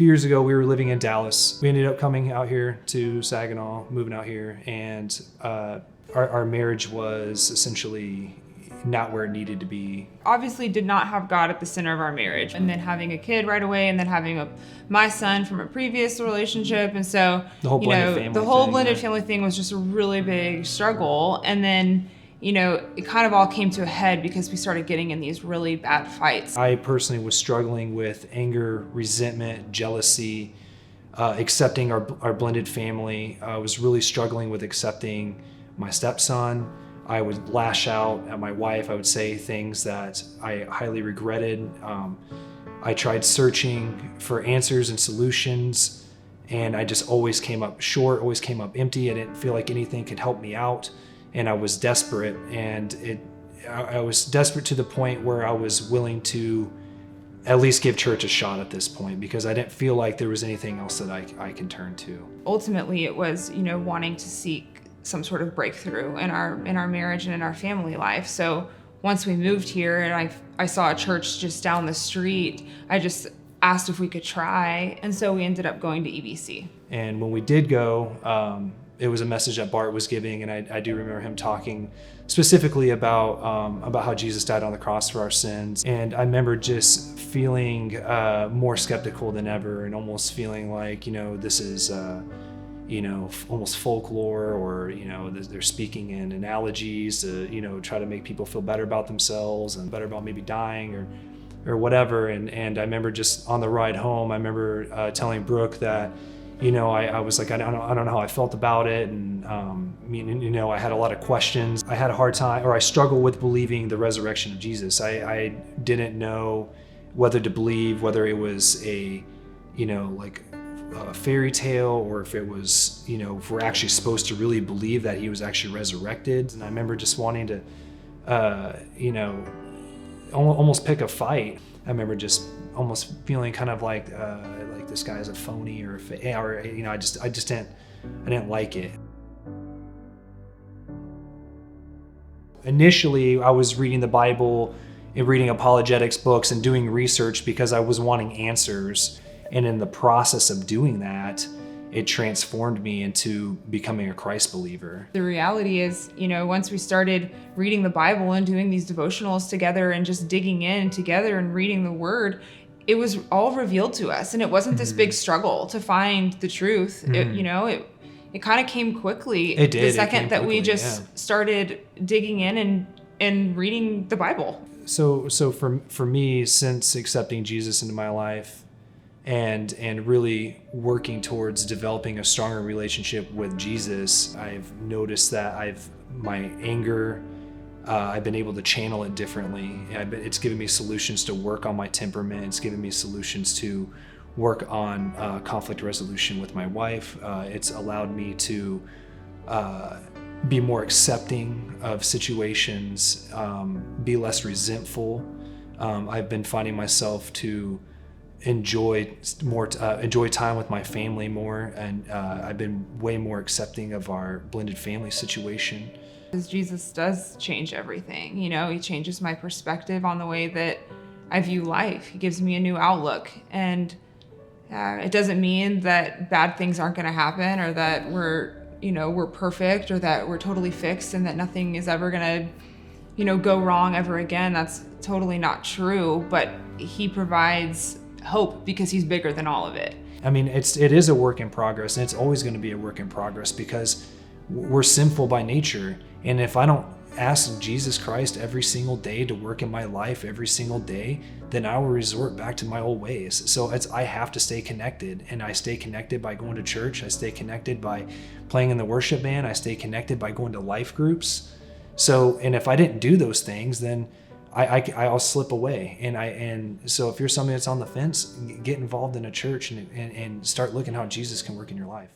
few years ago, we were living in Dallas. We ended up coming out here to Saginaw, moving out here, and our marriage was essentially not where it needed to be. Obviously did not have God at the center of our marriage, and then having a kid right away, and then having my son from a previous relationship. And so The whole blended family the whole thing, blended right? family thing was just a really big struggle. And then it kind of all came to a head because we started getting in these really bad fights. I personally was struggling with anger, resentment, jealousy, accepting our blended family. I was really struggling with accepting my stepson. I would lash out at my wife. I would say things that I highly regretted. I tried searching for answers and solutions, and I just always came up short, always came up empty. I didn't feel like anything could help me out, and I was desperate. And I was desperate to the point where I was willing to at least give church a shot at this point, because I didn't feel like there was anything else that I can turn to. Ultimately, it was wanting to seek some sort of breakthrough in our marriage and in our family life. So once we moved here and I saw a church just down the street, I just asked if we could try. And so we ended up going to EVC. And when we did go, it was a message that Bart was giving, and I do remember him talking specifically about how Jesus died on the cross for our sins. And I remember just feeling more skeptical than ever, and almost feeling like, this is almost folklore, or they're speaking in analogies to try to make people feel better about themselves and better about maybe dying or whatever. And I remember just on the ride home, I remember telling Brooke that I was like, I don't know how I felt about it, and I had a lot of questions. I had a hard time, or I struggled with believing the resurrection of Jesus. I didn't know whether to believe whether it was a fairy tale, or if it was, if we're actually supposed to really believe that he was actually resurrected. And I remember just wanting to, almost pick a fight. I remember just almost feeling kind of like this guy is a phony, or I didn't like it. Initially, I was reading the Bible and reading apologetics books and doing research because I was wanting answers. And in the process of doing that, it transformed me into becoming a Christ believer. The reality is, once we started reading the Bible and doing these devotionals together and just digging in together and reading the Word, it was all revealed to us. And it wasn't this big struggle to find the truth. It kind of came quickly. It did. The second that we just started digging in and reading the Bible. So for me, since accepting Jesus into my life, and really working towards developing a stronger relationship with Jesus, I've noticed that my anger, I've been able to channel it differently. It's given me solutions to work on my temperament. It's given me solutions to work on conflict resolution with my wife. It's allowed me to be more accepting of situations, be less resentful. I've been finding myself to enjoy time with my family more, and I've been way more accepting of our blended family situation. Because Jesus does change everything. He changes my perspective on the way that I view life. He gives me a new outlook, and it doesn't mean that bad things aren't going to happen, or that we're perfect, or that we're totally fixed, and that nothing is ever going to go wrong ever again. That's totally not true. But he provides hope because he's bigger than all of it. I mean, it is a work in progress, and it's always going to be a work in progress because we're sinful by nature. And if I don't ask Jesus Christ every single day to work in my life every single day, then I will resort back to my old ways. So I have to stay connected, and I stay connected by going to church. I stay connected by playing in the worship band. I stay connected by going to life groups. And if I didn't do those things, then I'll slip away. And so if you're somebody that's on the fence, get involved in a church and start looking how Jesus can work in your life.